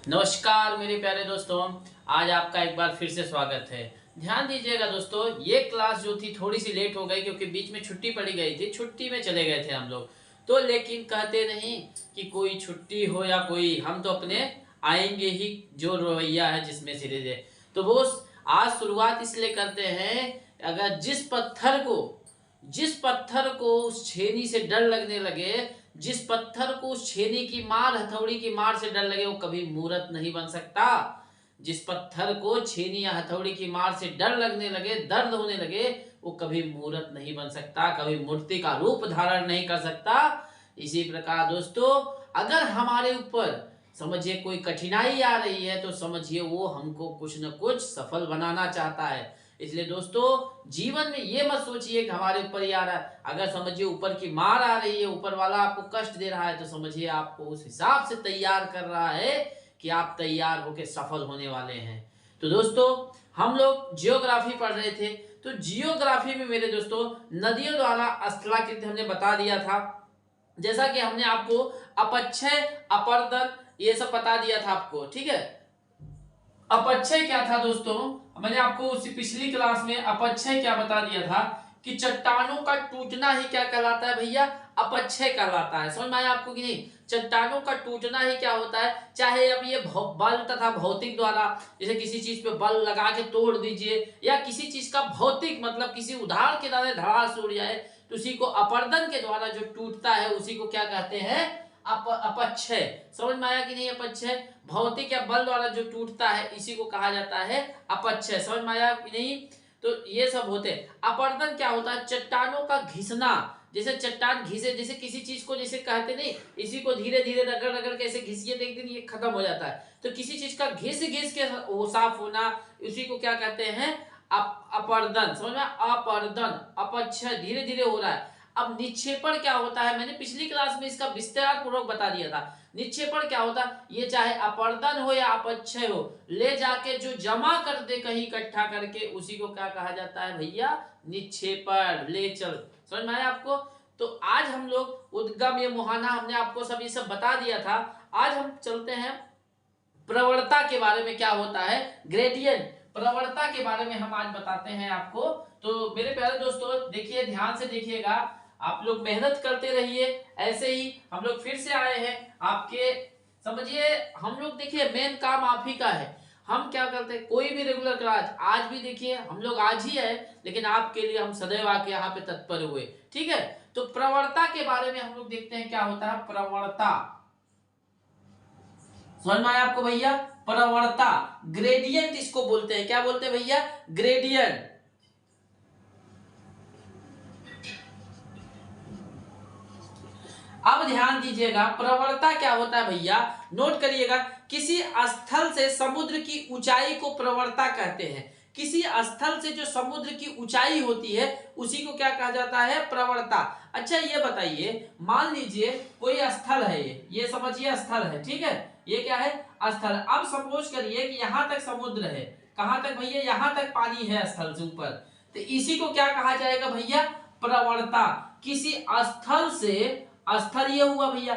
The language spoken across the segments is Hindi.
नमस्कार मेरे प्यारे दोस्तों। आज आपका एक बार फिर से स्वागत है। ध्यान दीजिएगा दोस्तों, ये क्लास जो थी थोड़ी सी लेट हो गई क्योंकि बीच में छुट्टी पड़ी गई थी। छुट्टी में चले गए थे हम लोग तो, लेकिन कहते नहीं कि कोई छुट्टी हो या कोई, हम तो अपने आएंगे ही, जो रवैया है जिसमें से दे दे। तो वो आज शुरुआत इसलिए करते हैं, अगर जिस पत्थर को उस छेनी से डर लगने लगे, जिस पत्थर को उस छेनी की मार, हथौड़ी की मार से डर लगे, वो कभी मूर्त नहीं बन सकता। जिस पत्थर को छेनी या हथौड़ी की मार से डर लगने लगे, दर्द होने लगे, वो कभी मूर्त नहीं बन सकता, कभी मूर्ति का रूप धारण नहीं कर सकता। इसी प्रकार दोस्तों, अगर हमारे ऊपर समझिए कोई कठिनाई आ रही है तो समझिए वो हमको कुछ न कुछ सफल बनाना चाहता है। इसलिए दोस्तों, जीवन में ये मत सोचिए कि हमारे ऊपर ही आ रहा है। अगर समझिए ऊपर की मार आ रही है, ऊपर वाला आपको कष्ट दे रहा है, तो समझिए आपको उस हिसाब से तैयार कर रहा है कि आप तैयार होकर सफल होने वाले हैं। तो दोस्तों, हम लोग जियोग्राफी पढ़ रहे थे, तो जियोग्राफी में मेरे दोस्तों नदियों द्वारा स्थलाकृति हमने बता दिया था। जैसा कि हमने आपको अपक्षय, अपर्दन ये सब बता दिया था आपको, ठीक है। अपक्षय क्या था दोस्तों, मैंने आपको उसी पिछली क्लास में अपक्षय क्या बता दिया था कि चट्टानों का टूटना ही क्या कहलाता है भैया, अपक्षय कहलाता है। समझ में आया आपको कि नहीं? चट्टानों का टूटना ही क्या होता है, चाहे अब ये बल तथा भौतिक द्वारा, जैसे किसी चीज पे बल लगा के तोड़ दीजिए, या किसी चीज का भौतिक मतलब किसी उदाहरण के द्वारा धड़ास उड़ जाए, तो उसी को अपर्दन के द्वारा जो टूटता है उसी को क्या कहते हैं, अपक्षय। समझ में आया कि नहीं? अपक्षय भौतिक या बल द्वारा जो टूटता है इसी को कहा जाता है अपक्षय। समझ में आया कि नहीं? तो ये सब होते हैं। अपर्दन क्या होता है, चट्टानों का घिसना। जैसे चट्टान घिसे, जैसे किसी चीज को जैसे कहते नहीं, इसी को धीरे धीरे रगड़ रगड़ के ऐसे घिसिए तो एक दिन ये खत्म हो जाता है। तो किसी चीज का घिस घिस के वो साफ होना, उसी को क्या कहते हैं, अपर्दन। समझ में? अपर्दन, अपक्षय धीरे धीरे हो रहा है। अब निक्षेपण क्या होता है, मैंने पिछली क्लास में इसका विस्तार पूर्वक बता दिया था। निक्षेपण क्या होता है, ये चाहे अपर्दन हो या अपक्षय हो, ले जाके जो जमा कर दे कहीं इकट्ठा करके, उसी को क्या कहा जाता है भैया, निक्षेपण। ले चल, समझ में आया आपको? तो आज हम लोग उद्गम, ये मुहाना हमने आपको सब ये सब बता दिया था। आज हम चलते हैं प्रवणता के बारे में, क्या होता है ग्रेडियंट। प्रवणता के बारे में हम आज बताते हैं आपको। तो मेरे प्यारे दोस्तों देखिए, ध्यान से देखिएगा, आप लोग मेहनत करते रहिए। ऐसे ही हम लोग फिर से आए हैं आपके, समझिए हम लोग देखिए मेन काम आप ही का है। हम क्या करते हैं, कोई भी रेगुलर क्लास आज भी देखिए हम लोग आज ही है, लेकिन आपके लिए हम सदैव आके यहाँ पे तत्पर हुए, ठीक है। तो प्रवणता के बारे में हम लोग देखते हैं क्या होता है प्रवणता। समझ में आया आपको भैया? प्रवणता, ग्रेडियंट इसको बोलते हैं। क्या बोलते हैं भैया? ग्रेडियंट। अब ध्यान दीजिएगा, प्रवणता क्या होता है भैया, नोट करिएगा। किसी स्थल से समुद्र की ऊंचाई को प्रवणता कहते हैं। किसी स्थल से जो समुद्र की ऊंचाई होती है उसी को क्या कहा जाता है, प्रवणता। अच्छा ये बताइए, मान लीजिए कोई स्थल है, ये समझिए स्थल है, ठीक है। ये क्या है, स्थल। अब सपोज करिए कि यहां तक समुद्र है। कहां तक भैया? यहां तक पानी है स्थल से ऊपर। तो इसी को क्या कहा जाएगा भैया, प्रवणता। किसी स्थल से, स्थल ये हुआ भैया,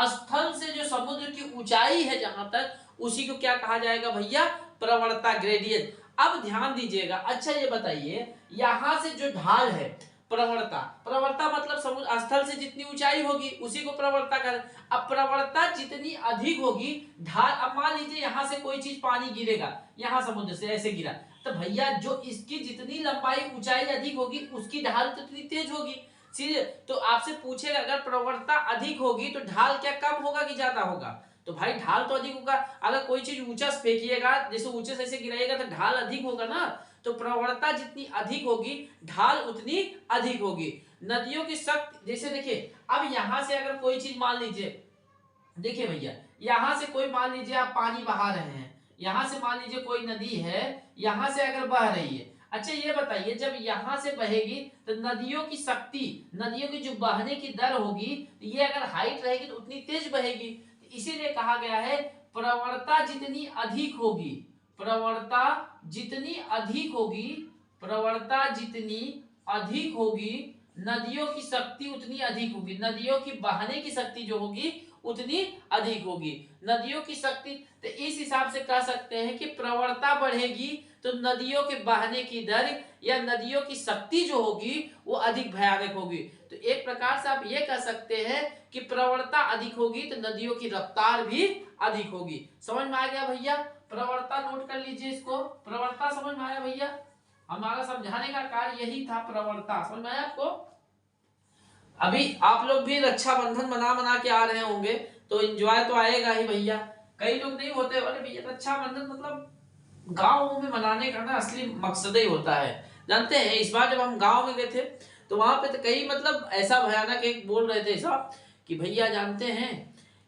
स्थल से जो समुद्र की ऊंचाई है जहां तक, उसी को क्या कहा जाएगा भैया, प्रवणता, ग्रेडियंट। अब ध्यान दीजिएगा, अच्छा ये बताइए, यहां से जो ढाल है, प्रवणता, प्रवणता मतलब समुद्र स्थल से जितनी ऊंचाई होगी उसी को प्रवणता कहते हैं। अब प्रवणता जितनी अधिक होगी, ढाल, अब मान लीजिए यहां से कोई चीज पानी गिरेगा, यहां समुद्र से ऐसे गिरा, तो भैया जो इसकी जितनी लंबाई ऊंचाई अधिक होगी उसकी ढाल तो उतनी तेज होगी। सीधे तो आपसे पूछेगा, अगर प्रवणता अधिक होगी तो ढाल क्या कम होगा कि ज्यादा होगा? तो भाई ढाल तो अधिक होगा। अगर कोई चीज ऊंचा फेंकिएगा, जैसे ऊंचे से ऐसे गिराइएगा तो ढाल अधिक होगा ना। तो प्रवणता जितनी अधिक होगी, ढाल उतनी अधिक होगी। नदियों की शक्ति, जैसे देखिए, अब यहां से अगर कोई चीज मान लीजिए, देखिए भैया, यहां से कोई मान लीजिए आप पानी बहा रहे हैं, यहां से मान लीजिए कोई नदी है, यहां से अगर बह रही है। अच्छा ये बताइए, जब यहां से बहेगी तो नदियों की शक्ति, नदियों की जो बहने की दर होगी, ये अगर हाइट रहेगी तो उतनी तेज बहेगी। इसीलिए कहा गया है प्रवणता जितनी अधिक होगी, प्रवणता जितनी अधिक होगी, प्रवणता जितनी अधिक होगी, नदियों की शक्ति उतनी अधिक होगी। नदियों की बहने की शक्ति जो होगी उतनी अधिक होगी। नदियों की शक्ति, तो इस हिसाब से कह सकते हैं कि प्रवणता बढ़ेगी तो नदियों के बहने की दर या नदियों की शक्ति जो होगी वो अधिक भयानक होगी। तो एक प्रकार से आप ये कह सकते हैं कि प्रवणता अधिक होगी तो नदियों की रफ्तार भी अधिक होगी। समझ में आ गया भैया? प्रवणता नोट कर लीजिए इसको। प्रवणता समझ में आया भैया? हमारा समझाने का कार्य यही था, प्रवणता। समझ में आया आपको? अभी आप लोग भी रक्षाबंधन मना के आ रहे होंगे तो एंजॉय तो आएगा ही भैया। कई लोग नहीं होते, अरे भैया रक्षाबंधन मतलब गाँव में मनाने का ना असली मकसद ही होता है। जानते हैं इस बार जब हम गाँव में गए थे तो वहां पे तो कई मतलब ऐसा भयानक एक बोल रहे थे साहब कि भैया जानते हैं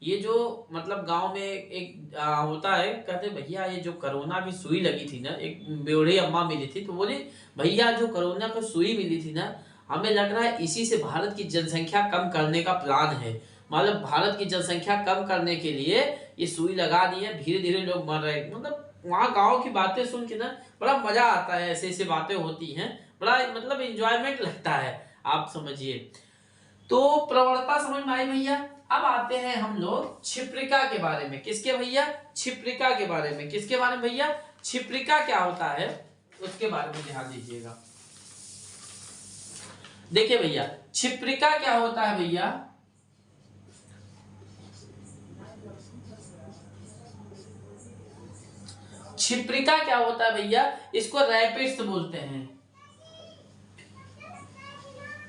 ये जो मतलब गांव में एक होता है, कहते भैया ये जो कोरोना की सुई लगी थी ना, एक बूढ़ी अम्मा मिली थी तो बोले भैया जो कोरोना की सुई मिली थी ना, हमें लग रहा है इसी से भारत की जनसंख्या कम करने का प्लान है। मतलब भारत की जनसंख्या कम करने के लिए ये सुई लगा दी है, धीरे धीरे लोग मर रहे हैं। मतलब वहाँ गांव की बातें सुन के ना बड़ा मजा आता है, ऐसे ऐसे बातें होती हैं, बड़ा मतलब इंजॉयमेंट लगता है, आप समझिए। तो प्रवणता समझ में आई भैया। अब आते हैं हम लोग क्षिप्रिका के बारे में। किसके भैया? क्षिप्रिका के बारे में। किसके बारे में भैया? क्षिप्रिका क्या होता है उसके बारे में ध्यान दीजिएगा। देखिए भैया क्षिप्रिका क्या होता है भैया, क्षिप्रिका क्या होता है भैया, इसको रैपिड्स बोलते हैं।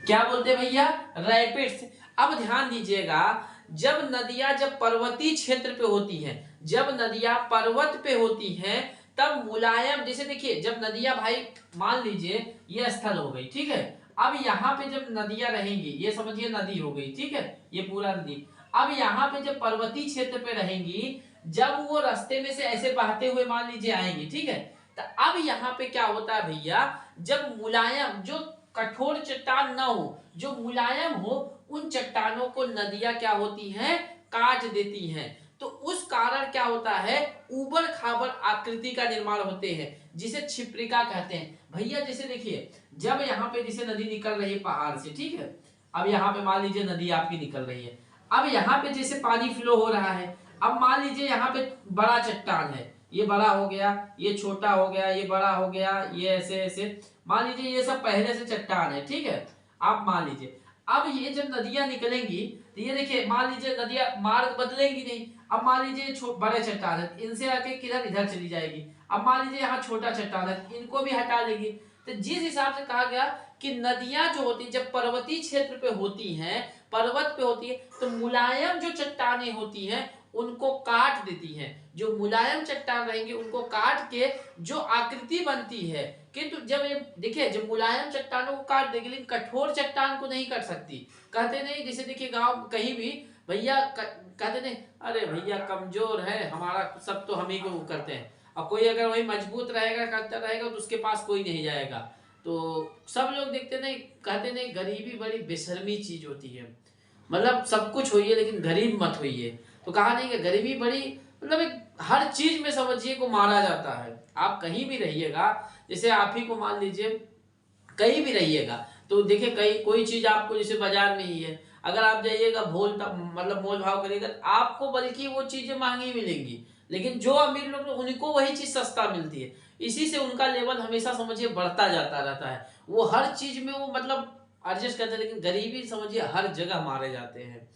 क्या बोलते हैं भैया? रैपिड्स। अब ध्यान दीजिएगा, जब नदियां जब पर्वतीय क्षेत्र पे होती हैं, जब नदियां पर्वत पे होती हैं तब मुलायम, जैसे देखिए जब नदियां भाई मान लीजिए ये स्थल हो गई, ठीक है। अब यहाँ पे जब नदियां रहेंगी, ये समझिए नदी हो गई, ठीक है, ये पूरा नदी। अब यहाँ पे जब पर्वतीय क्षेत्र पे रहेंगी, जब वो रास्ते में से ऐसे बहते हुए मान लीजिए आएंगी, ठीक है। तो अब यहाँ पे क्या होता है भैया, जब मुलायम जो कठोर चट्टान ना हो, जो मुलायम हो, उन चट्टानों को नदियां क्या होती हैं? काट देती हैं। तो उस कारण क्या होता है? उबड़ खाबड़ आकृति का निर्माण होते हैं, जिसे क्षिप्रिका कहते हैं भैया। जैसे देखिए जब यहाँ पे जैसे नदी निकल रही है पहाड़ से, ठीक है। अब यहाँ पे मान लीजिए नदी आपकी निकल रही है, अब यहाँ पे जैसे पानी फ्लो हो रहा है, अब मान लीजिए यहाँ पे बड़ा चट्टान है, ये बड़ा हो गया, ये छोटा हो गया, ये बड़ा हो गया, ये ऐसे ऐसे मान लीजिए ये सब पहले से चट्टान है, ठीक है। आप मान लीजिए अब ये जब नदियां निकलेंगी तो ये देखिए मान लीजिए नदियां मार्ग बदलेंगी नहीं। अब मान लीजिए बड़े चट्टान है, इनसे आके किधर इधर चली जाएगी। अब मान लीजिए यहाँ छोटा चट्टान है, इनको भी हटा लेगी। तो जिस हिसाब से कहा गया कि नदियां जो होती जब पर्वतीय क्षेत्र पे होती हैं, पर्वत पे होती है, तो मुलायम जो चट्टानें होती हैं उनको काट देती हैं। जो मुलायम चट्टान रहेंगे उनको काट के जो आकृति बनती है, किंतु जब ये देखिए जब मुलायम चट्टानों को काट देगी लेकिन कठोर चट्टान को नहीं काट सकती। कहते नहीं, जैसे देखिए गांव कहीं भी भैया कहते नहीं अरे भैया कमजोर है हमारा, सब तो हम ही को करते हैं। और कोई अगर वही मजबूत रहेगा करता रहेगा तो उसके पास कोई नहीं जाएगा। तो सब लोग देखते नहीं, कहते नहीं गरीबी बड़ी बेशर्मी चीज होती है। मतलब सब कुछ होइए लेकिन गरीब मत होइए। तो कहा नहीं कि गरीबी बड़ी मतलब एक हर चीज में समझिए को मारा जाता है। आप कहीं भी रहिएगा, जैसे आप ही को मान लीजिए कहीं भी रहिएगा तो देखिए कहीं कोई चीज आपको जैसे बाजार में ही है, अगर आप जाइएगा मतलब मोल भाव करिएगा आपको बल्कि वो चीजें महंगी मिलेंगी, लेकिन जो अमीर लोग उनको वही चीज सस्ता मिलती है। इसी से उनका लेवल हमेशा समझिए बढ़ता जाता रहता है। वो हर चीज में वो मतलब एडजस्ट करते हैं, लेकिन गरीबी समझिए हर जगह मारे जाते हैं।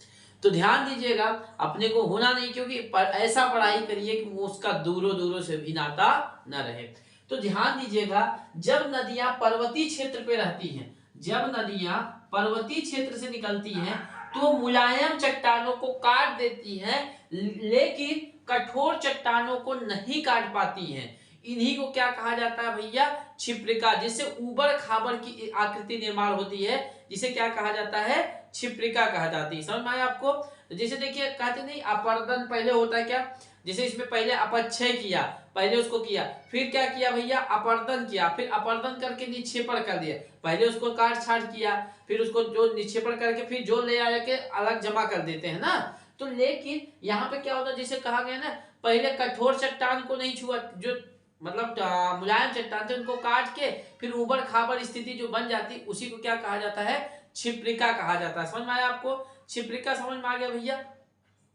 तो ध्यान दीजिएगा अपने को होना नहीं, क्योंकि ऐसा पढ़ाई करिए कि वो उसका दूरों दूरों से भी नाता न रहे। तो ध्यान दीजिएगा जब नदियां पर्वतीय क्षेत्र पे रहती हैं, जब नदियां पर्वतीय क्षेत्र से निकलती हैं तो मुलायम चट्टानों को काट देती हैं, लेकिन कठोर चट्टानों को नहीं काट पाती हैं। इन्हीं को क्या कहा जाता है भैया? क्षिप्रिका, जिससे ऊबड़ खाबड़ की आकृति निर्माण होती है, जिसे क्या कहा जाता है? क्षिप्रिका कहा जाती है। समझ में आया आपको? तो जैसे देखिए कहते नहीं अपर्दन पहले होता है क्या, जैसे इसमें पहले अपक्षय किया, पहले उसको किया, फिर क्या किया भैया? अपर्दन किया, फिर अपर्दन करके निक्षेपण कर दिया, पहले उसको काट छाट किया, फिर उसको जो निक्षेपण करके फिर जो ले आके अलग जमा कर देते हैं ना। तो लेकिन यहाँ पे क्या होता है, जैसे कहा गया ना पहले कठोर चट्टान को नहीं छुआ, जो मतलब मुलायम चट्टान थे उनको काट के फिर उबड़ खाबड़ स्थिति जो बन जाती उसी को क्या कहा जाता है? क्षिप्रिका कहा जाता है। समझ में आया आपको? क्षिप्रिका समझ में आ गया भैया?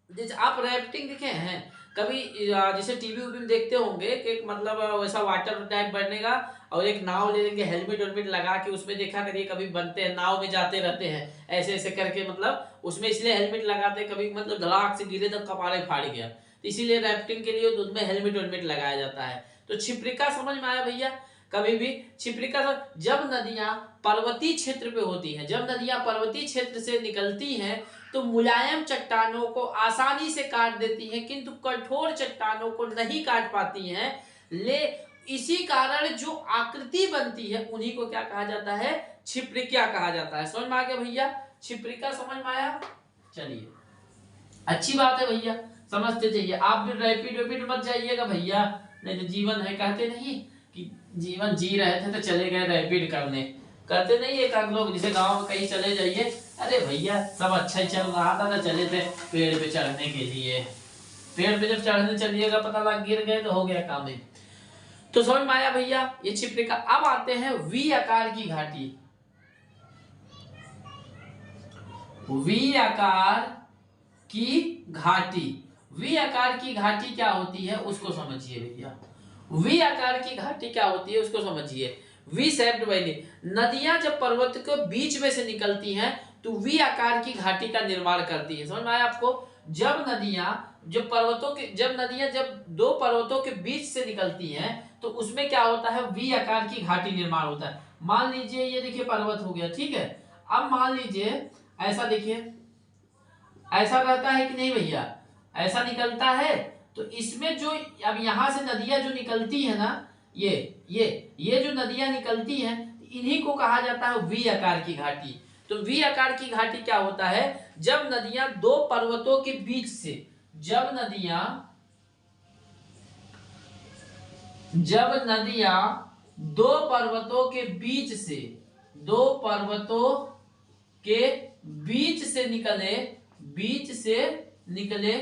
जैसे आप रैफ्टिंग देखे हैं कभी, जैसे टीवी वीवी में देखते होंगे कि मतलब वैसा वाटर टाइप बनेगा और एक नाव ले लेंगे, हेलमेट वेलमेट लगा के, उसमें देखा करिए कभी बनते हैं नाव में जाते रहते हैं ऐसे ऐसे करके, मतलब उसमें इसलिए हेलमेट लगाते हैं, कभी मतलब धड़ाक से गिरे तो कपारे फाड़ गया, तो इसीलिए रैफ्टिंग के लिए उसमें हेलमेट वेलमेट लगाया जाता है। तो छिपरिका समझ में आया भैया? कभी भी छिपरिका जब नदियां पर्वतीय क्षेत्र पे होती हैं, जब नदियां पर्वतीय क्षेत्र से निकलती हैं तो मुलायम चट्टानों को आसानी से काट देती हैं, किंतु कठोर चट्टानों को नहीं काट पाती हैं। ले इसी कारण जो आकृति बनती है उन्हीं को क्या कहा जाता है? छिपरिका कहा जाता है। समझ में आ गया भैया? छिपरिका समझ में आया? चलिए, अच्छी बात है भैया, समझते जाइए। आप भी रैपिड रैपिड मत जाइएगा भैया, नहीं तो जीवन है, कहते नहीं कि जीवन जी रहे थे तो चले गए रैपिड करने, कहते नहीं एक आध लोग, जैसे गांव में कहीं चले जाइए, अरे भैया सब अच्छा ही चल रहा था ना, चले थे पेड़ पे चढ़ने के लिए, पेड़ पे जब चढ़ने चलिएगा पता लग गिर गए तो हो गया काम ही। तो समझ में आया भैया ये छिपरिका। अब आते हैं वी आकार की घाटी। वी आकार की घाटी, वी आकार की घाटी क्या होती है उसको समझिए भैया। वी आकार की घाटी क्या होती है उसको समझिए। वी शेप्ड वैली, नदियां जब पर्वत के बीच में से निकलती हैं तो वी आकार की घाटी का निर्माण करती है। समझ में आया आपको? जब नदियां जब दो पर्वतों के बीच से निकलती हैं तो उसमें क्या होता है? वी आकार की घाटी निर्माण होता है। मान लीजिए ये देखिए पर्वत हो गया, ठीक है। अब मान लीजिए ऐसा देखिए, ऐसा रहता है कि नहीं भैया? ऐसा निकलता है तो इसमें जो अब यहां से नदियां जो निकलती है ना, ये जो नदियां निकलती हैं इन्हीं को कहा जाता है वी आकार की घाटी। तो वी आकार की घाटी क्या होता है? जब नदियां दो पर्वतों के बीच से, जब नदियां दो पर्वतों के बीच से, दो पर्वतों के बीच से निकले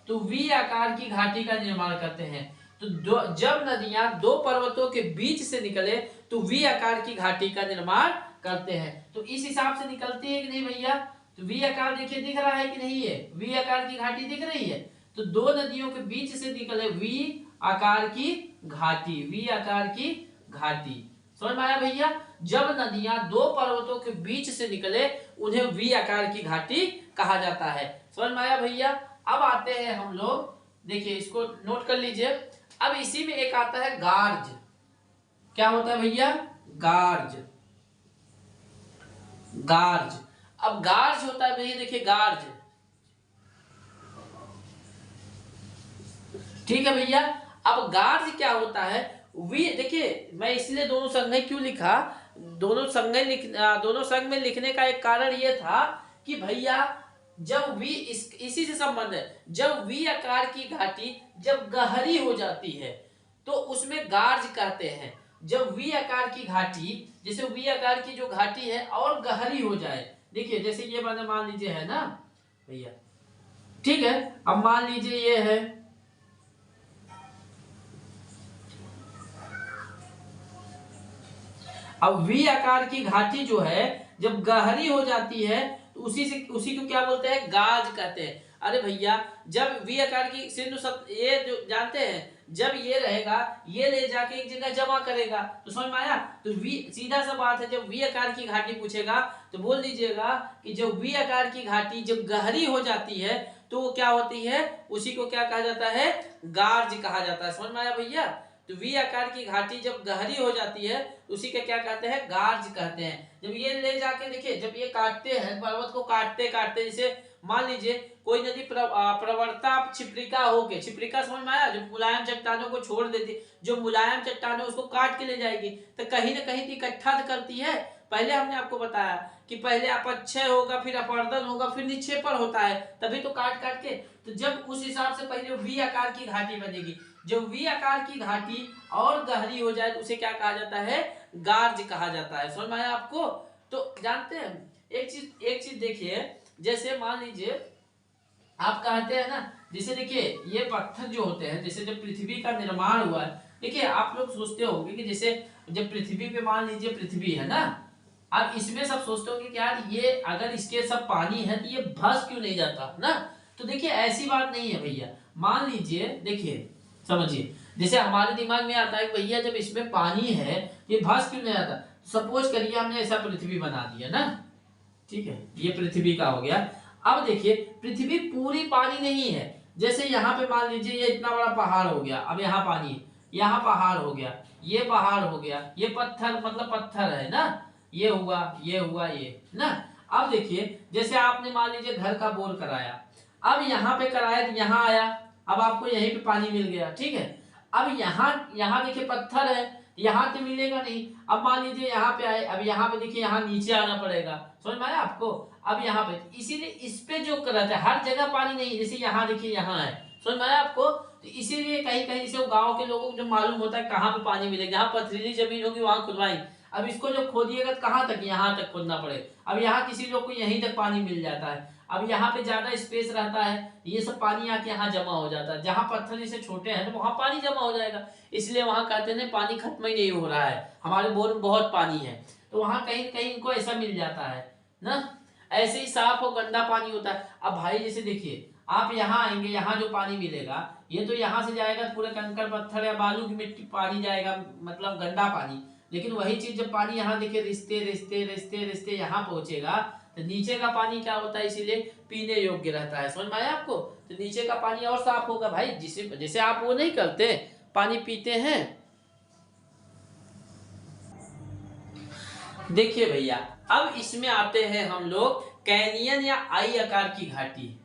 तो वी आकार की घाटी का निर्माण करते हैं। तो जब नदियां दो पर्वतों के बीच से निकले तो वी आकार की घाटी का निर्माण करते हैं। तो इस हिसाब से निकलती है कि नहीं भैया? तो वी आकार देखिए दिख रहा है कि नहीं? है वी आकार की घाटी दिख रही है। तो दो नदियों के बीच से निकले वी आकार की घाटी, वी आकार की घाटी। समझ में आया भैया? जब नदियां दो पर्वतों के बीच से निकले उन्हें वी आकार की घाटी कहा जाता है। समझ में आया भैया? अब आते हैं हम लोग, देखिए इसको नोट कर लीजिए। अब इसी में एक आता है गार्ज। क्या होता है भैया? गार्ज। अब गार्ज होता है भैया, देखिए गार्ज, ठीक है भैया। अब गार्ज क्या होता है? वी देखिए, मैं इसलिए दोनों संज्ञा क्यों लिखा, दोनों संग में लिखने का एक कारण यह था कि भैया जब वी इसी से संबंध है, जब वी आकार की घाटी जब गहरी हो जाती है तो उसमें गार्ज कहते हैं। जब वी आकार की घाटी, जैसे वी आकार की जो घाटी है और गहरी हो जाए, देखिए जैसे ये मैंने मान लीजिए है ना भैया, ठीक है। अब मान लीजिए ये है, अब वी आकार की घाटी जो है जब गहरी हो जाती है तो उसी को क्या बोलते हैं? गाज कहते हैं। अरे भैया जब वी आकार की सिंधु सब ये जो जानते हैं, जब ये रहेगा ये ले जाके एक जगह जमा करेगा, तो समझ में आया? तो वी सीधा सा बात है, जब वी आकार की घाटी पूछेगा तो बोल दीजिएगा कि जब वी आकार की घाटी जब गहरी हो जाती है तो वो क्या होती है? उसी को क्या कहा जाता है? गार्ज कहा जाता है। समझ में आया भैया? तो वी आकार की घाटी जब गहरी हो जाती है उसी का क्या कहते हैं? गार्ज कहते हैं। जब ये ले जाके देखिए, जब ये काटते हैं पर्वत को, काटते काटते जैसे मान लीजिए कोई नदी प्रवरता छिपरिका होके, छिपरिका समझ में आया? जो मुलायम चट्टानों को छोड़ देती, जो मुलायम चट्टानों उसको काट के ले जाएगी तो कहीं ना कहीं इकट्ठा करती है। पहले हमने आपको बताया कि पहले अपक्षय होगा, फिर अपर्दन होगा, फिर निक्षेपण होता है, तभी तो काट काट के। तो जब उस हिसाब से पहले वी आकार की घाटी बनेगी, जब वी आकार की घाटी और गहरी हो जाए तो उसे क्या कहा जाता है? गार्ज कहा जाता है। समझ में आया आपको? तो जानते हैं एक चीज देखिए, जैसे मान लीजिए आप कहते हैं ना, जैसे देखिए ये पत्थर जो होते हैं, जैसे जब पृथ्वी का निर्माण हुआ है, देखिए आप लोग सोचते होंगे कि जैसे जब पृथ्वी पे मान लीजिए पृथ्वी है ना, अब इसमें सब सोचते होंगे कि यार ये अगर इसके सब पानी है तो ये भस क्यों नहीं जाता ना? तो देखिए ऐसी बात नहीं है भैया। मान लीजिए, देखिए समझिए, जैसे हमारे दिमाग में आता है भैया जब इसमें पानी है ये भास क्यों नहीं आता। सपोज करिए हमने ऐसा पृथ्वी बना दिया ना, ठीक है, ये पृथ्वी का हो गया। अब देखिए पृथ्वी पूरी पानी नहीं है। जैसे यहाँ पे मान लीजिए ये इतना बड़ा पहाड़ हो गया, अब यहाँ पानी है, यहाँ पहाड़ हो गया, ये पहाड़ हो गया, ये पत्थर मतलब पत्थर है ना, ये हुआ, ये हुआ, ये ना। अब देखिए जैसे आपने मान लीजिए घर का बोर कराया, अब यहाँ पे कराया तो यहाँ आया, अब आपको यहीं पे पानी मिल गया, ठीक है। अब यहाँ यहाँ देखिए पत्थर है, यहाँ तो मिलेगा नहीं। अब मान लीजिए यहाँ पे आए, अब यहाँ पे देखिए यहाँ नीचे आना पड़ेगा, समझ में आया आपको। अब यहाँ पे इसीलिए इस पे जो कराता है, हर जगह पानी नहीं, जैसे यहाँ देखिए यहाँ है, समझ में आया आपको। तो इसीलिए कहीं कहीं से गांव के लोगों को जो मालूम होता है कहाँ पे पानी मिलेगा, जहाँ पथरीली जमीन होगी वहां खुदवाएंगे। अब इसको जो खोदिएगा तो कहाँ तक, यहाँ तक खोदना पड़ेगा। अब यहाँ किसी लोग को यहीं तक पानी मिल जाता है। अब यहाँ पे ज्यादा स्पेस रहता है, ये सब पानी आके यहाँ जमा हो जाता है। जहाँ पत्थर जैसे छोटे हैं तो वहां पानी जमा हो जाएगा, इसलिए वहां कहते हैं पानी खत्म ही नहीं हो रहा है, हमारे बोर में बहुत पानी है। तो वहां कहीं कहीं इनको ऐसा मिल जाता है ना। ऐसे ही साफ और गंदा पानी होता है। अब भाई जैसे देखिए आप यहाँ आएंगे, यहाँ जो पानी मिलेगा ये तो यहाँ से जाएगा पूरे कंकड़ पत्थर या बालू की मिट्टी पानी जाएगा, मतलब गंदा पानी। लेकिन वही चीज जब पानी यहाँ देखिए रिश्ते रिश्ते रिश्ते रिश्ते यहाँ पहुंचेगा तो नीचे का पानी क्या होता है, इसीलिए पीने योग्य रहता है। समझ में आया आपको। तो नीचे का पानी और साफ होगा भाई, जिसे जैसे आप वो नहीं करते पानी पीते हैं। देखिए भैया अब इसमें आते हैं हम लोग कैनियन या आई आकार की घाटी।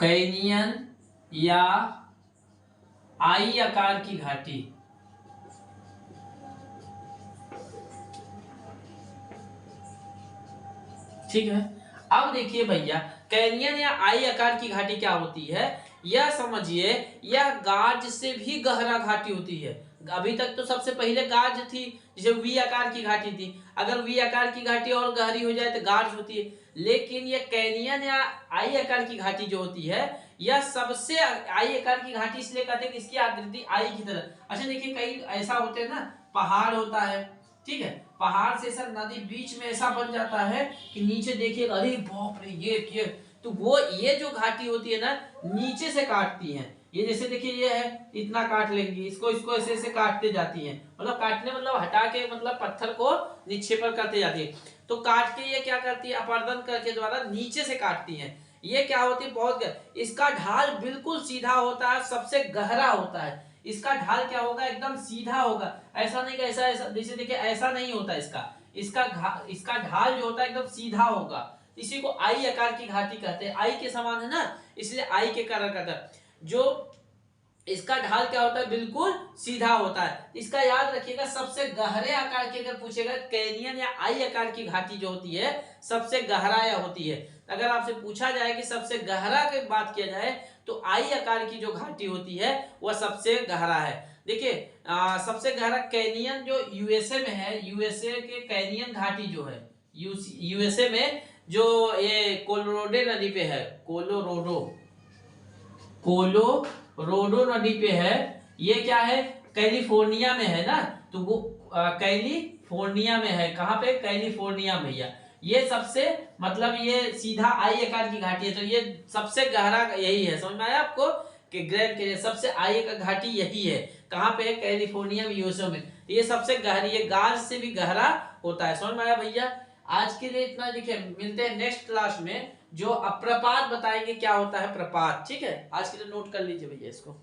कैनियन या आई आकार की घाटी, ठीक है। अब देखिए भैया कैनियन या आई आकार की घाटी क्या होती है, यह समझिए यह गाज से भी गहरा घाटी होती है। अभी तक तो सबसे पहले गाज थी, जैसे वी आकार की घाटी थी। अगर वी आकार की घाटी और गहरी हो जाए तो गाज होती है। लेकिन यह कैनियन या आई आकार की घाटी जो होती है, यह सबसे आई आकार की घाटी इसलिए कहते हैं कि इसकी आकृति आई की तरह। अच्छा देखिए कई ऐसा होते हैं ना, पहाड़ होता है, ठीक है, पहाड़ से सर नदी बीच में ऐसा बन जाता है कि नीचे देखिए अरे बाप रे ये तो वो ये जो घाटी होती है ना नीचे से काटती है। ये जैसे देखिए ये है, इतना काट लेंगी, इसको इसको ऐसे ऐसे काटते जाती हैं, मतलब काटने मतलब हटा के मतलब पत्थर को निक्षेपण करते जाती है। तो काट के ये क्या करती है, अपर्दन करके द्वारा नीचे से काटती हैं। ये क्या होती है, बहुत इसका ढाल बिल्कुल सीधा होता है, सबसे गहरा होता है। इसका ढाल क्या होगा, एकदम सीधा होगा, ऐसा नहीं कि ऐसा ऐसा, जैसे देखिए ऐसा नहीं होता इसका ढाल जो होता है एकदम सीधा होगा। इसी को आई आकार की घाटी कहते हैं। आई के समान है ना, इसलिए आई के कारण कहता है। जो इसका ढाल क्या होता है, बिल्कुल सीधा होता है। इसका याद रखिएगा, सबसे गहरे आकार की अगर पूछेगा कैनियन या आई आकार की घाटी जो होती है सबसे गहरा या होती है। अगर आपसे पूछा जाए कि सबसे गहरा की बात किया जाए तो आई आकार की जो घाटी होती है वह सबसे गहरा है। देखिए सबसे गहरा कैनियन जो यूएसए में है, यूएसए के कैनियन घाटी जो है यूएसए में, जो ये कोलोराडो नदी पे है, कोलोराडो नदी पे है। ये क्या है, कैलिफोर्निया में है ना, तो वो कैलिफोर्निया में है। कहाँ पे, कैलिफोर्निया में। ये सबसे मतलब ये सीधा आई आकार की घाटी है, तो ये सबसे गहरा यही है। समझ में आया आपको कि ग्रैंड के सबसे आई का घाटी यही है। कहाँ पे, कैलिफोर्निया में, यूएसए में। ये सबसे गहरी, ये गाज से भी गहरा होता है। समझ में आया भैया। आज के लिए इतना। देखिए मिलते हैं नेक्स्ट क्लास में, जो प्रपात बताएंगे क्या होता है प्रपात, ठीक है। आज के लिए नोट कर लीजिए भैया इसको।